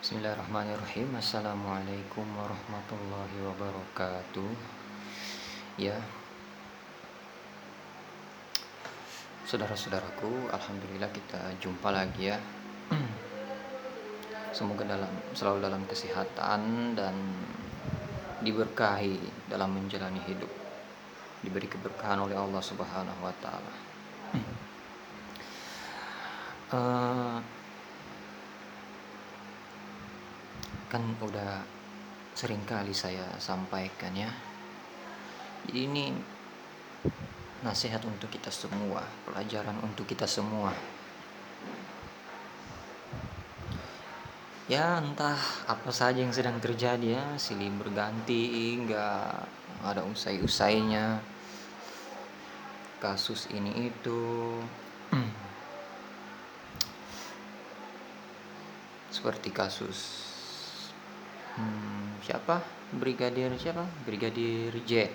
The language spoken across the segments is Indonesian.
Bismillahirrahmanirrahim. Assalamualaikum warahmatullahi wabarakatuh. Ya, saudara-saudaraku, alhamdulillah kita jumpa lagi ya. Semoga selalu dalam kesehatan dan diberkahi dalam menjalani hidup. Diberi keberkahan oleh Allah Subhanahu wa taala. Kan udah sering kali saya sampaikan ya. Jadi ini nasihat untuk kita semua, pelajaran untuk kita semua. Ya entah apa saja yang sedang terjadi ya, silih berganti, nggak ada usai-usainya, kasus ini itu. Seperti kasus Brigadir J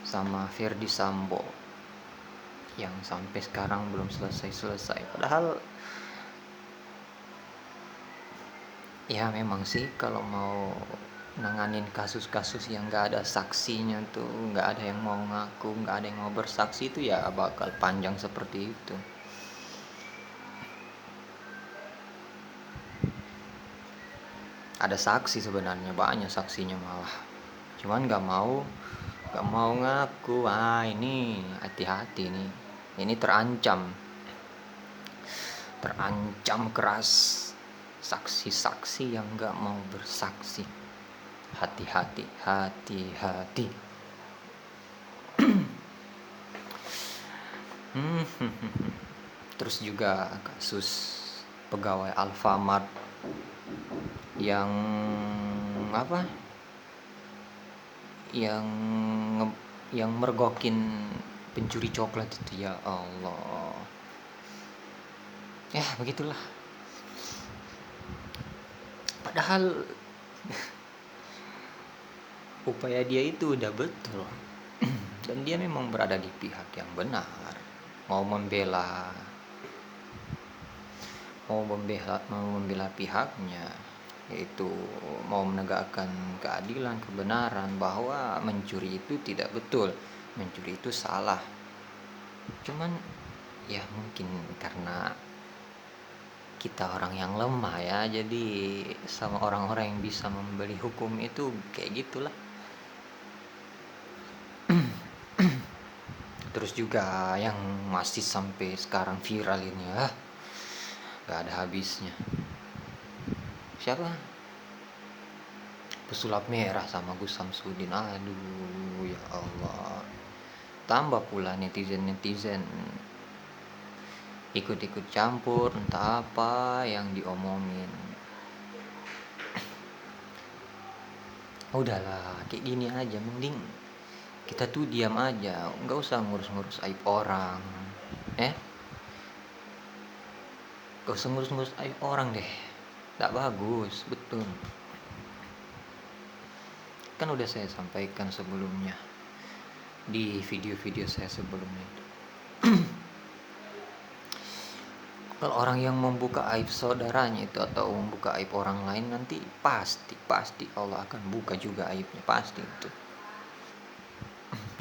sama Ferdi Sambo yang sampai sekarang belum selesai. Padahal ya memang sih kalau mau nanganin kasus-kasus yang nggak ada saksinya tuh, nggak ada yang mau ngaku, nggak ada yang mau bersaksi, itu ya bakal panjang seperti itu. Ada saksi sebenarnya, banyak saksinya malah, cuman nggak mau ngaku. Ini hati-hati nih, ini terancam keras. Saksi-saksi yang nggak mau bersaksi, hati-hati. Terus juga kasus pegawai Alfamart yang mergokin pencuri coklat itu, ya Allah. Ya begitulah. Padahal upaya dia itu udah betul dan dia memang berada di pihak yang benar, mau membela pihaknya, yaitu mau menegakkan keadilan, kebenaran, bahwa mencuri itu tidak betul, mencuri itu salah. Cuman ya mungkin karena kita orang yang lemah ya, jadi sama orang-orang yang bisa membeli hukum itu kayak gitulah. Terus juga yang masih sampai sekarang viral ini ya, gak ada habisnya. Siapa? Pesulap merah sama Gus Samsudin. Aduh ya Allah. Tambah pula netizen ikut-ikut campur, entah apa yang diomongin. Udahlah, kayak gini aja, mending kita tuh diam aja, nggak usah ngurus-ngurus aib orang. Gak usah ngurus-ngurus aib orang deh, nggak bagus, betul. Kan udah saya sampaikan sebelumnya di video-video saya sebelumnya itu. Kalau orang yang membuka aib saudaranya itu atau membuka aib orang lain, nanti pasti Allah akan buka juga aibnya, pasti itu.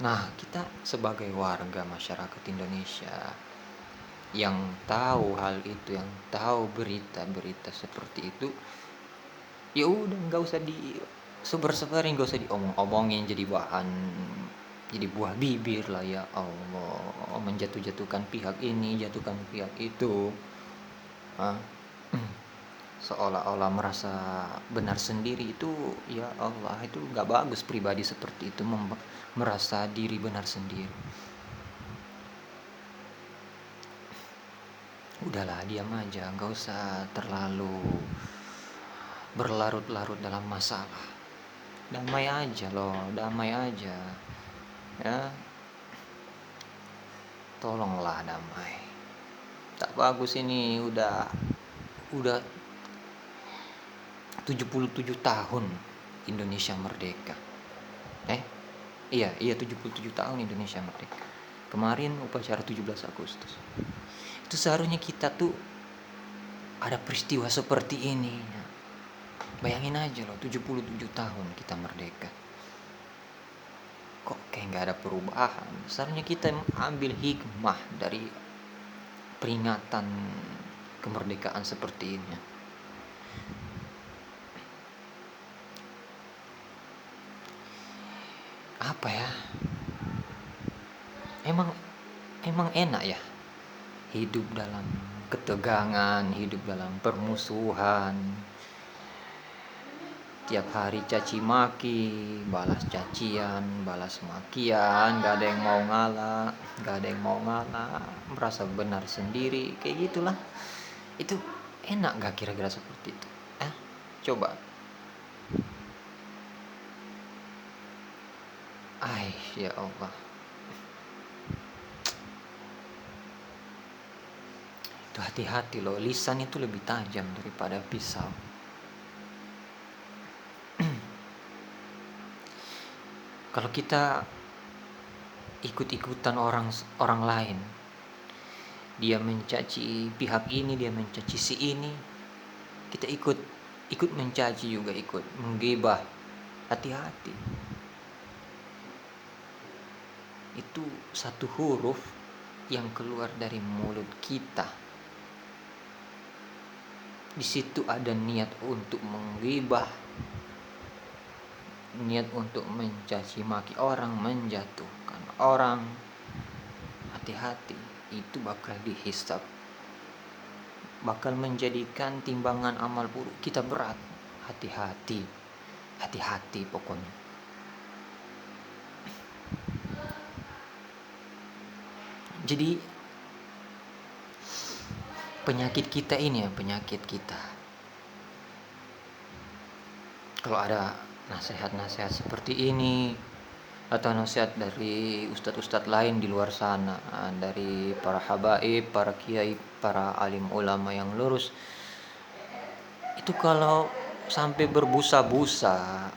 Nah, kita sebagai warga masyarakat Indonesia yang tahu hal itu, yang tahu berita-berita seperti itu, ya udah nggak usah disebar-sebarin, nggak usah diomong-omongin jadi buah bibir lah, ya Allah, menjatuhkan pihak ini, jatuhkan pihak itu. Seolah-olah merasa benar sendiri, itu ya Allah, itu nggak bagus. Pribadi seperti itu merasa diri benar sendiri. Udahlah, diam aja, nggak usah terlalu berlarut-larut dalam masalah. Damai aja ya, tolonglah damai. Tak bagus ini, udah 77 tahun Indonesia merdeka. 77 tahun Indonesia merdeka. Kemarin upacara 17 Agustus. Itu seharusnya kita tuh ada peristiwa seperti ini. Bayangin aja loh, 77 tahun kita merdeka. Kok kayak nggak ada perubahan? Seharusnya kita ambil hikmah dari peringatan kemerdekaan seperti ini. Apa ya? Emang enak ya hidup dalam ketegangan, hidup dalam permusuhan. Tiap hari caci maki, balas cacian, balas makian, gak ada yang mau ngalah, merasa benar sendiri, kayak gitulah. Itu enak gak kira-kira seperti itu? Coba. Ya Allah. Itu hati-hati loh, lisan itu lebih tajam daripada pisau. Kalau kita ikut-ikutan orang lain, dia mencaci pihak ini, dia mencaci si ini, kita ikut mencaci juga, ikut menggibah. Hati-hati. Itu satu huruf yang keluar dari mulut kita. Di situ ada niat untuk menggibah, niat untuk mencaci maki orang, menjatuhkan orang. Hati-hati, itu bakal dihisab, bakal menjadikan timbangan amal buruk kita berat. Hati-hati pokoknya. Jadi penyakit kita ini ya, penyakit kita. Kalau ada nasihat-nasihat seperti ini, atau nasihat dari ustadz-ustadz lain di luar sana, dari para habaib, para kiai, para alim ulama yang lurus, itu kalau sampai berbusa-busa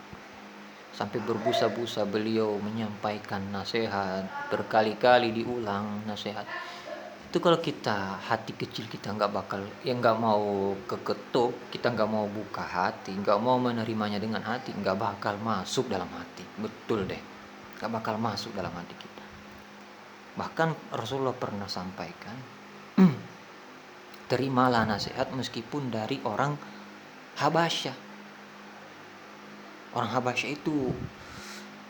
beliau menyampaikan nasihat, berkali-kali diulang nasihat, itu kalau kita, hati kecil kita nggak mau keketuk, kita nggak mau buka hati, nggak mau menerimanya dengan hati, nggak bakal masuk dalam hati. Betul deh, nggak bakal masuk dalam hati kita. Bahkan Rasulullah pernah sampaikan, terimalah nasihat meskipun dari orang Habasyah. Orang Habasyah itu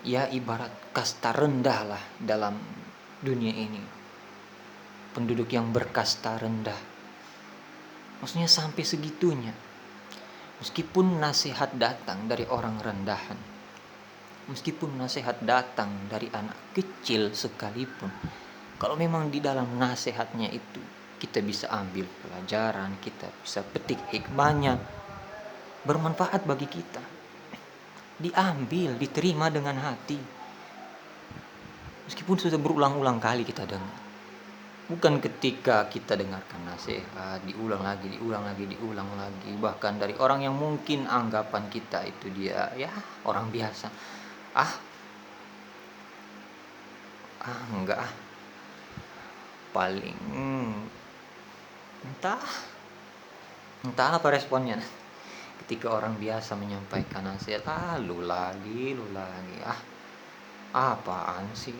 ya ibarat kasta rendah lah dalam dunia ini, penduduk yang berkasta rendah. Maksudnya sampai segitunya. Meskipun nasihat datang dari orang rendahan, meskipun nasihat datang dari anak kecil sekalipun, kalau memang di dalam nasihatnya itu kita bisa ambil pelajaran, kita bisa petik hikmahnya, bermanfaat bagi kita, diambil, diterima dengan hati. Meskipun sudah berulang-ulang kali kita dengar. Bukan ketika kita dengarkan nasihat diulang lagi, bahkan dari orang yang mungkin anggapan kita itu dia ya orang biasa. Enggak, paling entah apa responnya ketika orang biasa menyampaikan nasihat. Lu lagi apaan sih.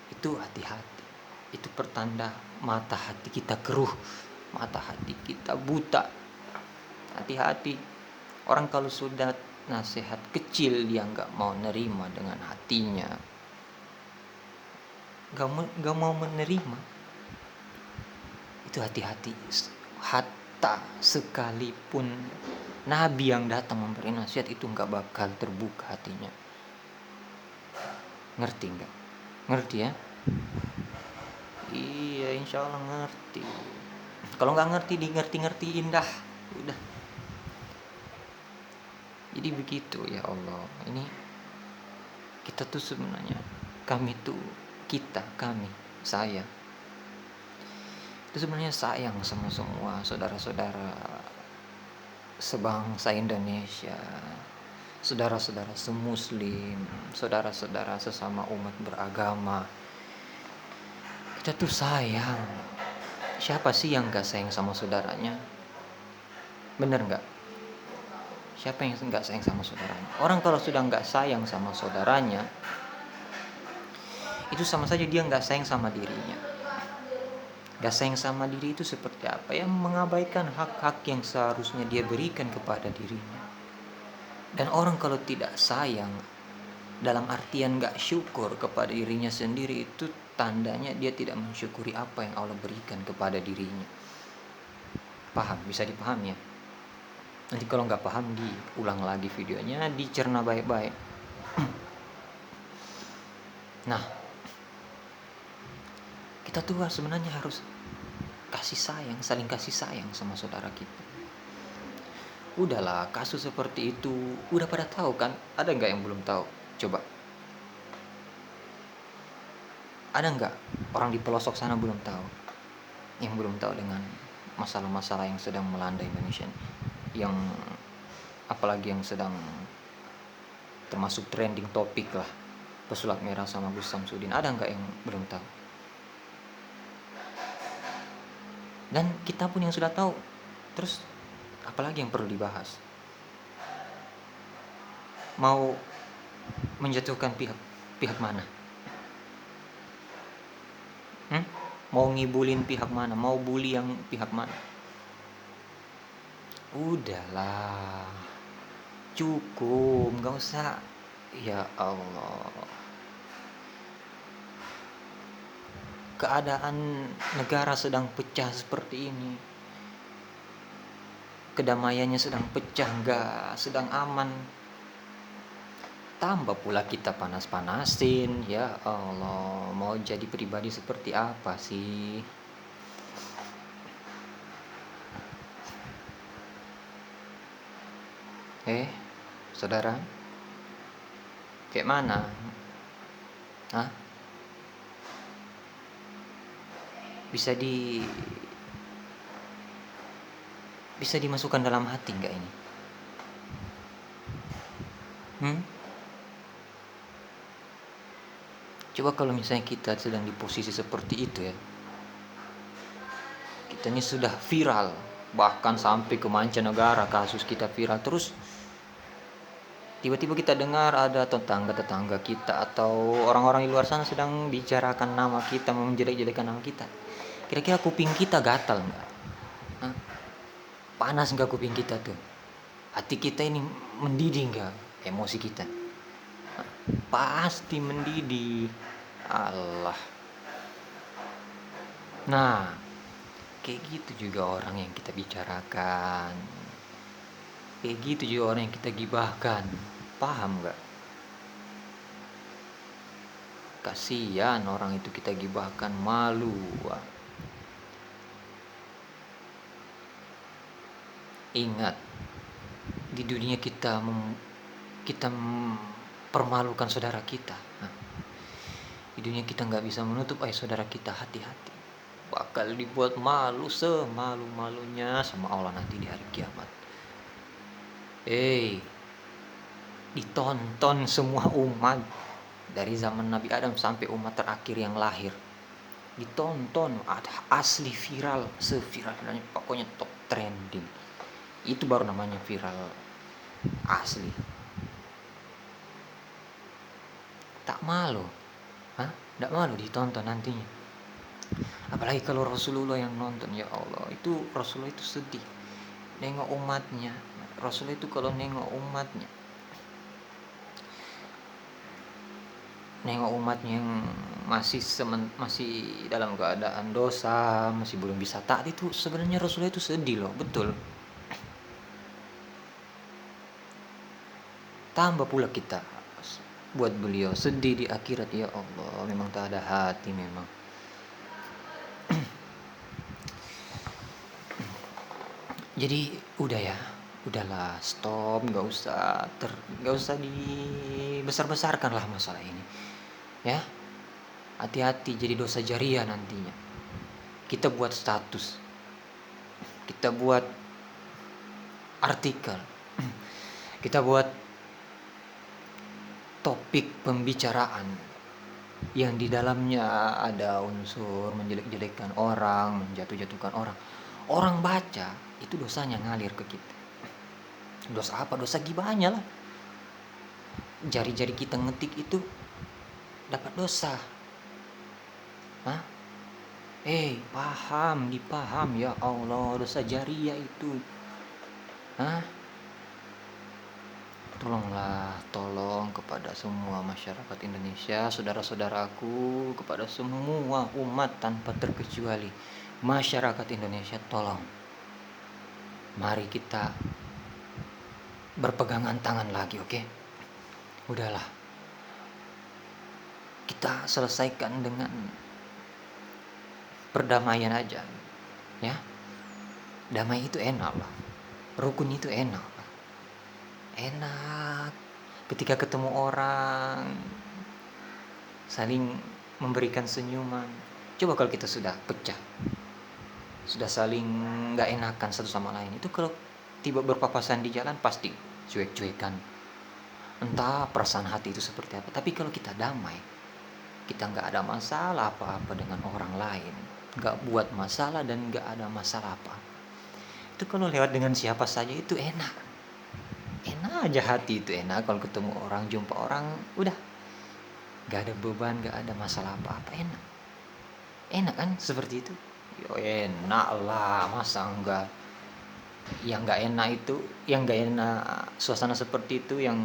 Itu hati-hati. Itu pertanda mata hati kita keruh, mata hati kita buta. Hati-hati. Orang kalau sudah nasihat kecil dia nggak mau nerima dengan hatinya, nggak mau menerima, itu hati-hati. Hatta sekalipun Nabi yang datang memberi nasihat itu nggak bakal terbuka hatinya. Ngerti nggak? Ngerti ya? Iya, insya Allah ngerti. Kalau nggak ngerti, di ngertiin dah. Udah. Jadi begitu ya Allah. Ini kita tuh sebenarnya, saya itu sebenarnya sayang sama semua saudara-saudara sebangsa Indonesia, saudara-saudara semuslim, saudara-saudara sesama umat beragama. Kita tuh sayang. Siapa sih yang gak sayang sama saudaranya? Bener nggak? Siapa yang nggak sayang sama saudaranya? Orang kalau sudah nggak sayang sama saudaranya, itu sama saja dia nggak sayang sama dirinya. Nggak sayang sama diri itu seperti apa? Yang mengabaikan hak-hak yang seharusnya dia berikan kepada dirinya. Dan orang kalau tidak sayang, dalam artian nggak syukur kepada dirinya sendiri, itu tandanya dia tidak mensyukuri apa yang Allah berikan kepada dirinya. Paham? Bisa dipahami ya? Nanti kalau nggak paham, diulang lagi videonya, dicerna baik-baik. Nah, kita tuh sebenarnya harus kasih sayang, saling kasih sayang sama saudara kita. Udahlah, kasus seperti itu udah pada tahu kan? Ada nggak yang belum tahu? Coba. Ada nggak orang di pelosok sana belum tahu? Yang belum tahu dengan masalah-masalah yang sedang melanda Indonesia, yang apalagi yang sedang termasuk trending topik lah, pesulap merah sama Gus Samsudin. Ada nggak yang belum tahu? Dan kita pun yang sudah tahu. Terus apalagi yang perlu dibahas? Mau menjatuhkan pihak mana? Mau ngibulin pihak mana? Mau bully yang pihak mana? Udahlah, cukup, nggak usah. Ya Allah, keadaan negara sedang pecah seperti ini, kedamaiannya sedang pecah, nggak sedang aman. Tambah pula kita panas-panasin. Ya Allah, mau jadi pribadi seperti apa sih? Saudara, kayak mana? Hah? Bisa dimasukkan dalam hati nggak ini? Coba kalau misalnya kita sedang di posisi seperti itu ya, kita ini sudah viral, bahkan sampai ke mancanegara kasus kita viral, terus tiba-tiba kita dengar ada tetangga-tetangga kita atau orang-orang di luar sana sedang bicarakan nama kita, menjelek-jelekan nama kita. Kira-kira kuping kita gatal nggak? Panas nggak kuping kita tuh? Hati kita ini mendidih nggak? Emosi kita pasti mendidih. Allah. Nah, kayak gitu juga orang yang kita bicarakan, kayak gitu juga orang yang kita gibahkan. Paham gak? Kasihan orang itu kita gibahkan, malu. Ingat, di dunia kita permalukan saudara kita. Di dunia kita nggak bisa menutup saudara kita, hati-hati, bakal dibuat malu semalu-malunya sama Allah nanti di hari kiamat. Ditonton semua umat dari zaman Nabi Adam sampai umat terakhir yang lahir, ditonton, ada asli viral, seviralnya pokoknya top trending. Itu baru namanya viral asli. Tak malu, tak malu ditonton nantinya. Apalagi kalau Rasulullah yang nonton, ya Allah, itu Rasulullah itu sedih nengok umatnya. Rasulullah itu kalau nengok umatnya yang masih dalam keadaan dosa, masih belum bisa taat, itu sebenarnya Rasulullah itu sedih loh, betul. Tambah pula kita buat beliau sedih di akhirat. Ya Allah, memang tak ada hati memang. Jadi udahlah, stop, nggak usah dibesar-besarkan lah masalah ini ya. Hati-hati jadi dosa jariah nantinya. Kita buat status, kita buat artikel, kita buat topik pembicaraan yang di dalamnya ada unsur menjelek-jelekan orang, menjatuh-jatuhkan orang. Orang baca itu dosanya ngalir ke kita. Dosa apa? Dosa gibahnya lah. Jari-jari kita ngetik itu dapat dosa. Hah? Paham, dipaham ya Allah, dosa jariah itu. Hah? Tolong kepada semua masyarakat Indonesia, saudara-saudaraku, kepada semua umat tanpa terkecuali. Masyarakat Indonesia, tolong. Mari kita berpegangan tangan lagi, oke? Udahlah. Kita selesaikan dengan perdamaian aja. Ya. Damai itu enak lah. Rukun itu enak lah. Enak. Ketika ketemu orang, saling memberikan senyuman. Coba kalau kita sudah pecah, sudah saling gak enakan satu sama lain, itu kalau tiba berpapasan di jalan pasti cuek-cuekan. Entah perasaan hati itu seperti apa. Tapi kalau kita damai, kita gak ada masalah apa-apa dengan orang lain, gak buat masalah dan gak ada masalah apa, itu kalau lewat dengan siapa saja itu enak aja, hati itu enak. Kalau ketemu orang, jumpa orang, udah gak ada beban, gak ada masalah apa-apa, enak kan seperti itu. Yo, enak lah, masa enggak. Yang gak enak itu, yang gak enak suasana seperti itu, yang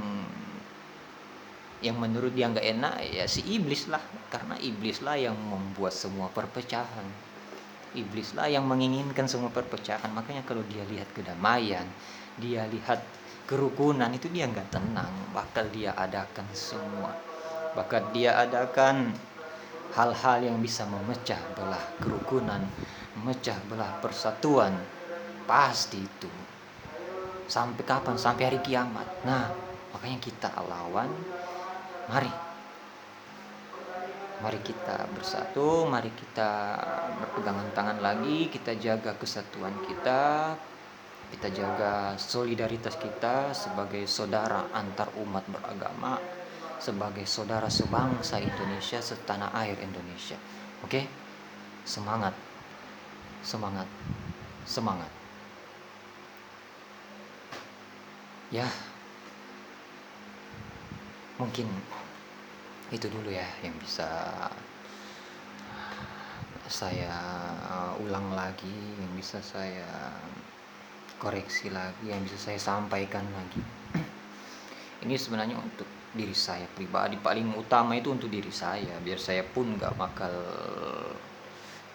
menurut dia gak enak, ya si iblis lah. Karena iblis lah yang membuat semua perpecahan, iblis lah yang menginginkan semua perpecahan. Makanya kalau dia lihat kedamaian, dia lihat kerukunan, itu dia gak tenang. Bakal dia adakan semua, bakal dia adakan hal-hal yang bisa memecah belah kerukunan, memecah belah persatuan. Pasti itu. Sampai kapan? Sampai hari kiamat. Nah, makanya kita lawan. Mari kita bersatu, mari kita berpegangan tangan lagi, kita jaga kesatuan kita jaga solidaritas kita sebagai saudara antar umat beragama, sebagai saudara sebangsa Indonesia, setanah air Indonesia. Oke? Semangat. Ya, mungkin itu dulu ya yang bisa saya ulang lagi, yang bisa saya koreksi lagi, yang bisa saya sampaikan lagi. Ini sebenarnya untuk diri saya pribadi, paling utama itu untuk diri saya, biar saya pun gak bakal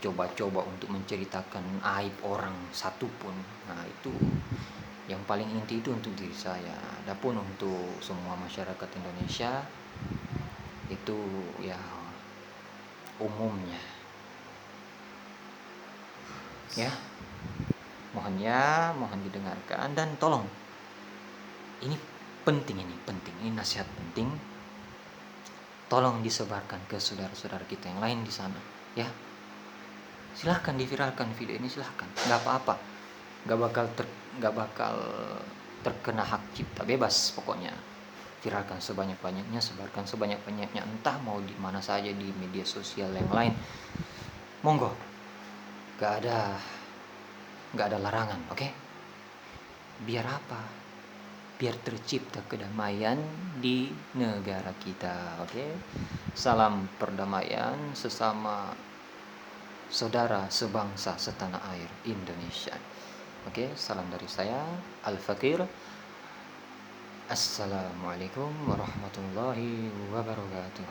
coba-coba untuk menceritakan aib orang satupun. Nah, itu yang paling inti, itu untuk diri saya. Adapun untuk semua masyarakat Indonesia, itu ya umumnya ya, mohon didengarkan dan tolong, ini penting, ini nasihat penting, tolong disebarkan ke saudara-saudara kita yang lain di sana ya. Silahkan diviralkan video ini, silahkan, nggak apa-apa, nggak bakal terkena hak cipta, bebas pokoknya. Viralkan sebanyak-banyaknya, sebarkan sebanyak-banyaknya, entah mau di mana saja, di media sosial yang lain, monggo, nggak ada larangan, oke? Biar apa? Biar tercipta kedamaian di negara kita, oke? Salam perdamaian sesama saudara sebangsa setanah air Indonesia. Oke, salam dari saya, Al-Fakir. Assalamualaikum warahmatullahi wabarakatuh.